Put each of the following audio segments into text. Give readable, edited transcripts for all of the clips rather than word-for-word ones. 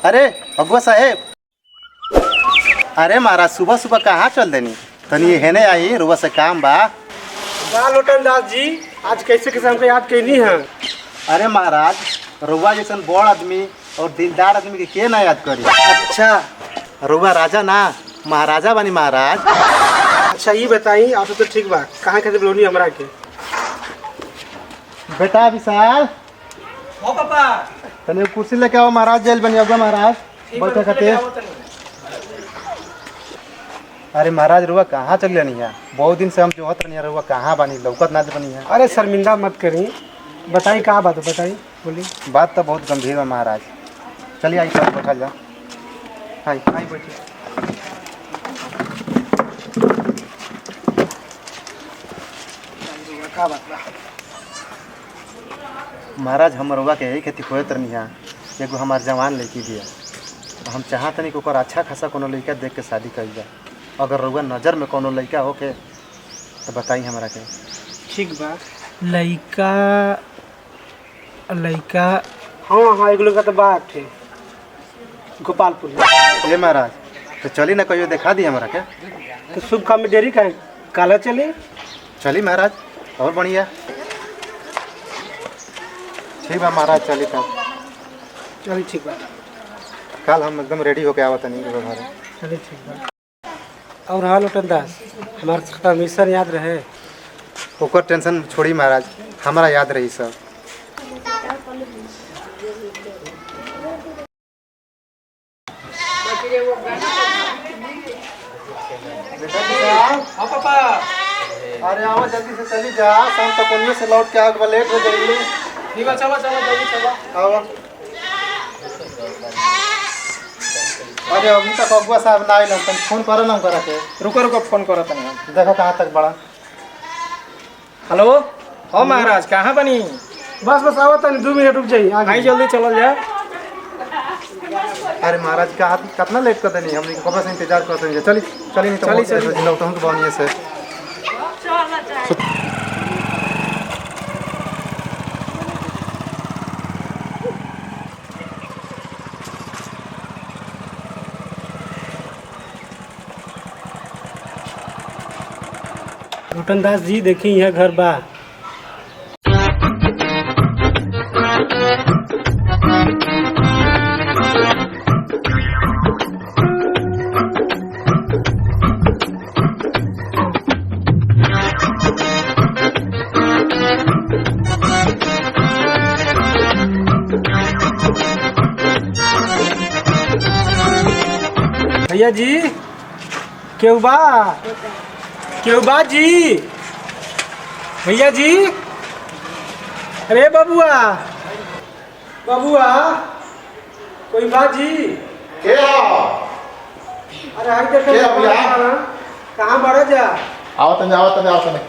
अरे अगुआ साहेब, अरे महाराज सुबह सुबह कहाँ चल देनी? तनी हेने आई, रुआ से काम बा। लोटन दास जी, आज कैसे कैसे हमको याद कैनी है? अरे महाराज, रुआ जैसन बड़ आदमी और दिलदार आदमी के ना याद करी। अच्छा, रुआ राजा ना महाराजा बनी महाराज। अच्छा ये बताई, आप तो ठीक बा, कहाँ कैसे बोलनी हमरा के? बेटा विशाल, हो पापा, तने कुर्सी लेके आओ महाराज, जेल बनी होगा महाराज बैठे खातिर। अरे महाराज रुआ कहाँ चल जानी है? बहुत दिन से हम जोहत रही रुआ कहाँ बनी, लौकत ना बनी है। अरे शर्मिंदा मत करी, बताई कहाँ बात है, बताई बोली। बात तो बहुत गंभीर है महाराज। चलिए आई सब बैठा जा। आई आई बैठिए। का बात बा? महाराज हम रुआ के यही खेती खोजत रहनी है, एगो हमार जवान लड़की भी है। हम चाहत नहीं कि ओकर अच्छा खासा कोनो लड़का देख के शादी करी जाए। अगर रुआ नज़र में कोनो लड़का होके तो बताई हमरा के। ठीक बा, लड़का लड़का हाँ हाँ एक लोग का तो बात है गोपालपुर में। ये महाराज तो चली ना, कहियो दिखा दी हमरा के। तो शुभ काम में देरी का काला चले? चली महाराज, और बढ़िया। ठीक बा महाराज, चली तब। चलिए ठीक बा, कल हम एकदम रेडी होके आवत नहीं घर। चलिए ठीक बा। और हाँ लोटन दास, हमारा परमिशन याद रहे? ओकर टेंशन छोड़ी महाराज, हमारा याद रही सब। हाँ पापा, अरे आओ जल्दी से चली जा, शाम तक उन्हीं से लौट के आओ, लेट हो जाएगी। ठीक है, चलो चलो जल्दी चलो। आओ। अरे अभी तक अगुआ साहब ना आइलन, तुम फोन करो ना करा के। रुको रुको, फोन करो तनी। देखो कहाँ तक बढ़ा। हेलो, हाँ महाराज कहाँ बनी? बस बस आओ तनी, 2 मिनट रुक जाइए, आई जल्दी चलो जा। अरे महाराज का हाथ कितना लेट कर देनी, हम कब से इंतजार करते हैं। चली चली नहीं तो चली चली लोग तो हम तो बनिए से। लोटन दास जी देखिए, यह घर बा। भैया जी, क्यों बा? क्यों बा जी? भैया जी, अरे बबुआ बबुआ, कोई बा जी? के अरे हाई देखो कहाँ बढ़ जा। आओ तने आओ तने आओ तने।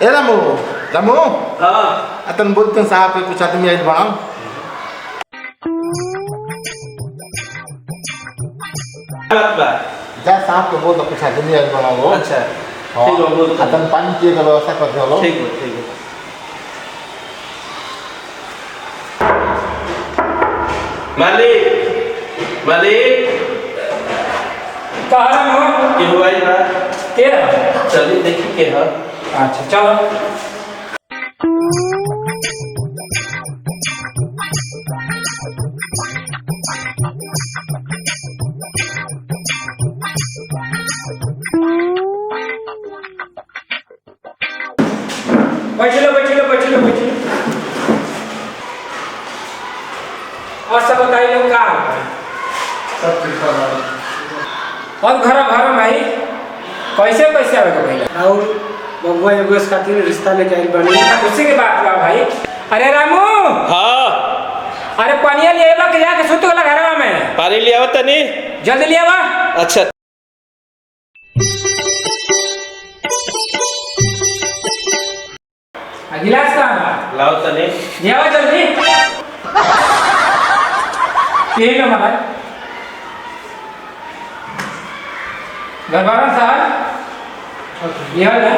ए रामू रामू, हाँ अतन बोलते साहब के कुछ आदमी आइल बड़ा। जा साहब के बोल दो कुछ आदमी आइल बड़ा वो। अच्छा ठीक है, बोल अतन पानी पिए के व्यवस्था कर दो। ठीक है ठीक है। मालिक मालिक कहाँ हो? के हुआ ही बा? के रहा? चलिए देखिए के है। अच्छा चलो। बैठ लो बैठ लो बैठ लो बैठ लो। और सब बताइए लोग कहाँ? सब ठीक है। और घर भर भाई कैसे पैसे आवेगा भैया और बबुआ योगेश खातिर रिश्ता लेके आई बनी खुशी की बात बा भाई। अरे रामू हाँ अरे पानिया ले आवा के जाके सुत वाला घरवा में पानी ले आवत तनी जल्दी ले आवा। अच्छा गिलास कहाँ लाओ तनी ले आवा जल्दी पी लो महाराज गरबारा साहब ये है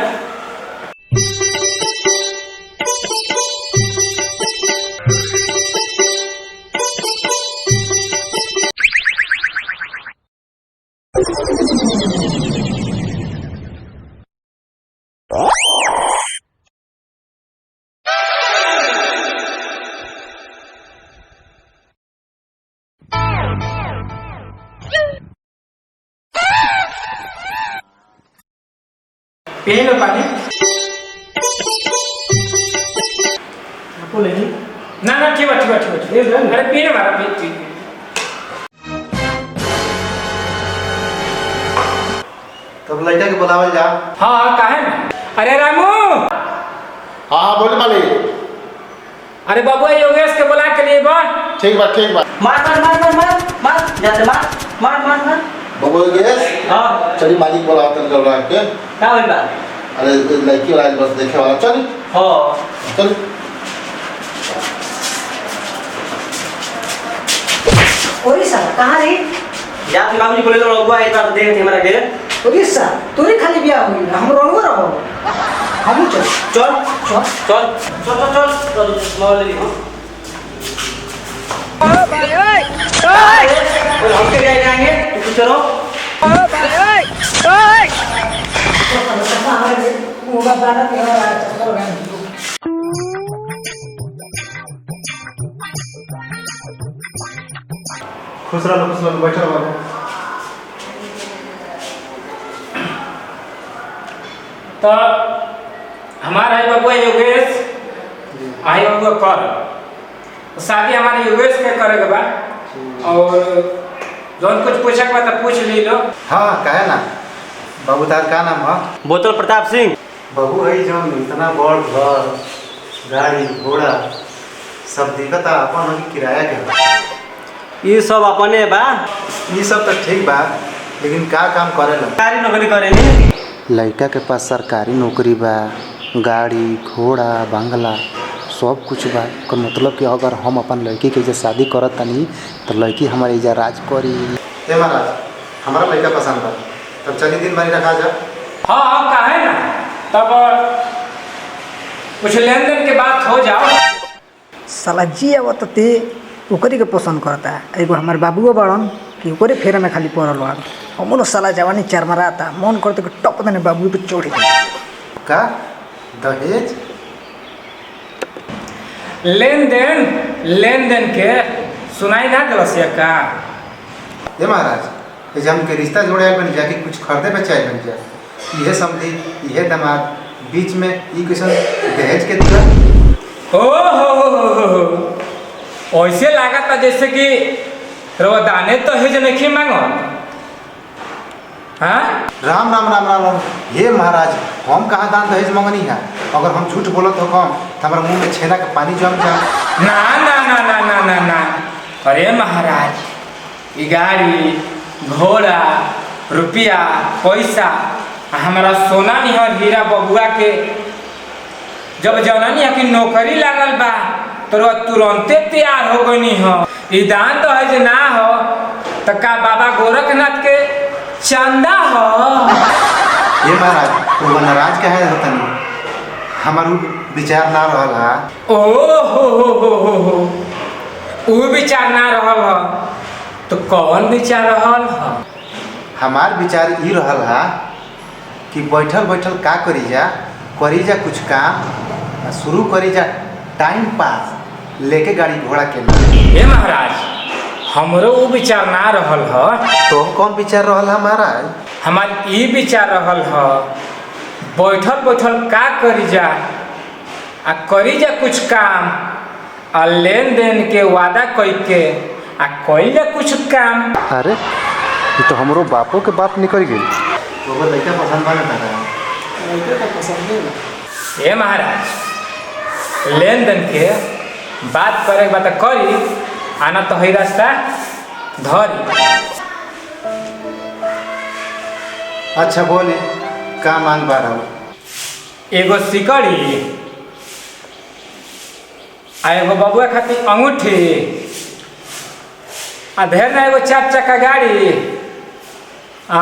पी लो पानी ना ना ठीक है अरे पी लो मारा पी तब लड़का के बुलावल जा। हाँ काहे ना। अरे रामू हाँ हाँ बोले मालिक। अरे बबुआ योगेश के बुला के लिए बा ठीक बात ठीक बात। मार मार मार मार मार मार जाते मार मार मार मार बबुआ गैस हाँ चलिए मालिक बोला तन कर रहा है। क्या हुई बात अरे लड़की वाला बस देखे वाला चल हाँ चल। ओरिसा कहाँ रे? जाते बाबूजी बोले लोग बुआ एक बार देख थे हमारा के ओरिसा तोरे खाली बिया हुई हम रंगो रहो हम चल चल चल चल चल चल चल मोबाइल ले लो ओ भाई ओए हम के जाएंगे तू चलो ओ भाई ओए मोगा बारा तेरा चलो गए खुश रहो बैठो बाबू। तो हमारा है बबुआ योगेश आई बबुआ कर शादी हमारे योगेश के करेगा बा और जौन कुछ पूछे के बा तो पूछ ली लो। हाँ कहे ना बाबू तार का नाम है? बोतल प्रताप सिंह बाबू है जो इतना बड़ घर गाड़ी घोड़ा सब दिखता अपन की किराया के ये सब अपने बा ये सब तो ठीक बा लेकिन का काम करेला? सरकारी नौकरी करेनी लड़का के पास सरकारी नौकरी बा गाड़ी घोड़ा बंगला सब कुछ बा ओकर मतलब कि अगर हम अपन लड़की के जे शादी करत तनी तो लड़की हमारे इजा राज करी। हे महाराज हमारा लड़का पसंद बा तब चली दिन भरी रखा जा। हाँ हाँ काहे ना तब कुछ लेन देन के बात हो जाओ। साला जी आवत ते ओकरी के पसंद करता है। एगो हमार बाबुओ बड़न कि ओकरे फेरा में खाली पड़ल बा हमनो साला जवानी चरमराता मन करते कि टप देने बाबू पे चढ़ गए का दहेज लेन देन के सुनाई ना दिलसिया का। हे महाराज ये हमके रिश्ता जोड़े बन जा कि कुछ खरीदे पे चाहे बन जाए यह समझी यह दामाद बीच में ये क्वेश्चन दहेज के दिला। हो ऐसे लागत जैसे कि दाने तो हेज नहीं मांगो। हाँ राम राम राम राम राम। हे महाराज हम कहाँ दान दहेज मंगनी है? अगर हम झूठ बोलत हो कम तो हमारे मुंह में छेना के पानी जम जा। ना ना ना ना ना ना ना अरे महाराज ये गाड़ी घोड़ा रुपया पैसा हमारा सोना नहीं है हीरा बबुआ के जब जननी है कि नौकरी लागल बा तो तुरंते तैयार हो गई हो। ई दान तो है जे ना हो तो का बाबा गोरखनाथ के चंदा हो। ये महाराज वो नाराज कहे होतनी हमारू विचार ना रहला। ओ हो वो विचार ना रहल हो तो कौन विचार रहल हो? हमार विचार ई रहला कि बैठल बैठल का करी जा कुछ काम शुरू करी जा टाइम पास लेके गाड़ी घोड़ा के ना। हे महाराज हमरो वो विचार ना रहल हो। तो कौन विचार रहला महाराज? हमार ई विचार रहल हो बैठल बैठल का करी जा आ करी जा कुछ काम आ लेन देन के वादा कई के आ कई जा कुछ काम। अरे ये तो हमरो बापो के बाप निकल गई। तो वो लड़का पसंद बना था। ए महाराज लेन देन के बात करे के बात करी आना तो है रास्ता धरी। अच्छा बोली का मांग बा रहा? एगो सिकड़ी आ एगो बबुआ खातिर अंगूठी आ ढेर ना एगो 4 चक्का गाड़ी आ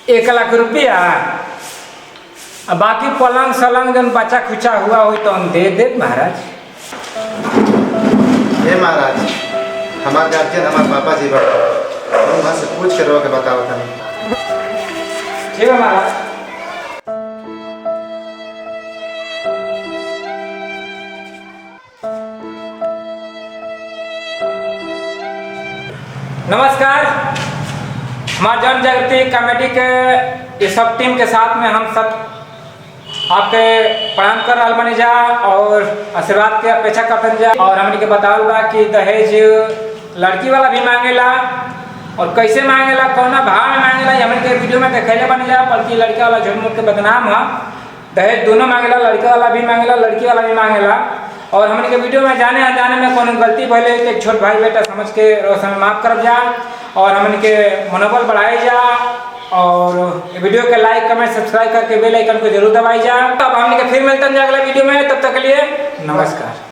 1 लाख रुपया आ बाकी पलंग सलंग जन बच्चा खुचा हुआ हो तो हम दे दे महाराज। हे महाराज हमार गार्जियन हमार पापा जी बा, हम वहाँ से पूछ के रहो के बताओ था। ठीक है महाराज। नमस्कार, हमारे जन जागृति कमेटी के ये सब टीम के साथ में हम सब आपके प्रणाम कर रहा बनी जा और आशीर्वाद के अपेक्षा करते जा। और हमने के बतावल बा कि दहेज लड़की वाला भी मांगेला और कैसे मांगेला कौना भाव में मांगेला हमने के वीडियो में दिखैले बनी जा। बल्कि लड़का वाला झूठ मूठ के बदनाम है, दहेज दोनों मांगेला, लड़का वाला भी मांगेला लड़की वाला भी मांगेला। और हमने के वीडियो में जाने अनजाने में कोनो गलती भले तो एक छोट भाई बेटा समझ के समय माफ कर जा और हमने के मनोबल बढ़ाई जा। और वीडियो के लाइक कमेंट सब्सक्राइब करके बेल आइकन को जरूर दबाई जा। अब हमने के फिर मिलते हैं अगले वीडियो में, तब तक के लिए नमस्कार।